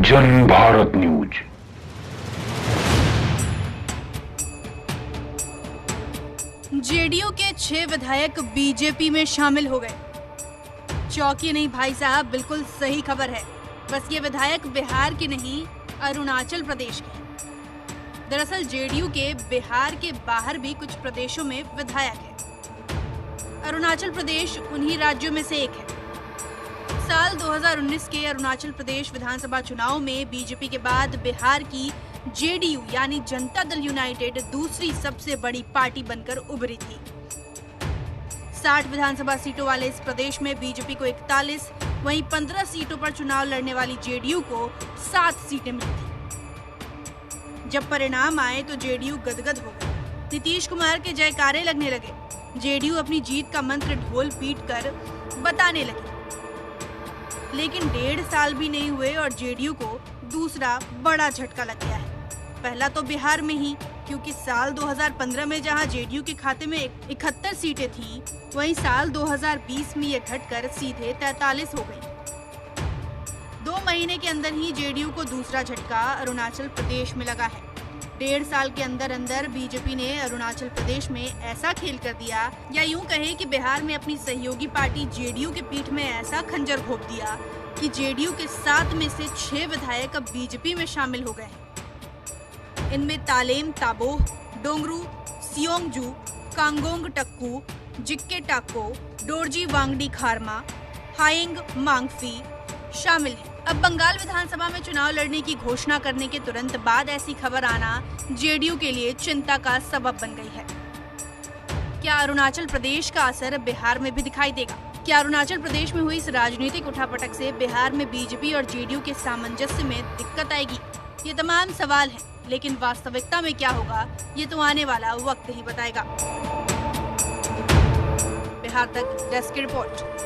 जन Bharat news. JDU के 6 विधायक बीजेपी में शामिल हो गए। चौंकिए नहीं भाई साहब, बिल्कुल सही खबर है। बस ये विधायक बिहार के नहीं, अरुणाचल प्रदेश के हैं। दरअसल जेडीयू के बिहार के बाहर भी कुछ प्रदेशों में विधायक हैं। अरुणाचल प्रदेश उन्हीं राज्यों में से एक है। साल 2019 के अरुणाचल प्रदेश विधानसभा चुनाव में बीजेपी के बाद बिहार की जेडीयू यानी जनता दल यूनाइटेड दूसरी सबसे बड़ी पार्टी बनकर उभरी थी। 60 विधानसभा सीटों वाले इस प्रदेश में बीजेपी को 41, वहीं 15 सीटों पर चुनाव लड़ने वाली जेडीयू को 7 सीटें मिली थी। जब परिणाम आए तो जेडीयू गदगद हो गई। नीतीश कुमार के जयकारे लगने लगे। जेडीयू अपनी जीत का मंत्र ढोल पीट कर बताने लगी। लेकिन 1.5 साल भी नहीं हुए और जेडीयू को दूसरा बड़ा झटका लग गया है। पहला तो बिहार में ही, क्योंकि साल 2015 में जहां जेडीयू के खाते में 71 सीटें थी, वहीं साल 2020 में ये घटकर सीधे 43 हो गई। 2 महीने के अंदर ही जेडीयू को दूसरा झटका अरुणाचल प्रदेश में लगा है। 1.5 साल के अंदर अंदर बीजेपी ने अरुणाचल प्रदेश में ऐसा खेल कर दिया, या यूं कहें कि बिहार में अपनी सहयोगी पार्टी जेडीयू के पीठ में ऐसा खंजर घोंप दिया कि जेडीयू के 7 में से 6 विधायक अब बीजेपी में शामिल हो गए हैं। इनमें तालेम ताबोह, डोंगरू, सियोंगजू, कांगोंग टक्कू, जिक्के टाको, डोरजी वांगडी खारमा, हाइंग मांगफी शामिल हैं। अब बंगाल विधानसभा में चुनाव लड़ने की घोषणा करने के तुरंत बाद ऐसी खबर आना जेडीयू के लिए चिंता का सबब बन गई है। क्या अरुणाचल प्रदेश का असर बिहार में भी दिखाई देगा? क्या अरुणाचल प्रदेश में हुई इस राजनीतिक उठापटक से बिहार में बीजेपी और जेडीयू के सामंजस्य में दिक्कत आएगी? ये तमाम सवाल हैं, लेकिन वास्तविकता में क्या होगा ये तो आने वाला वक्त ही बताएगा। बिहार तक डेस्क की रिपोर्ट।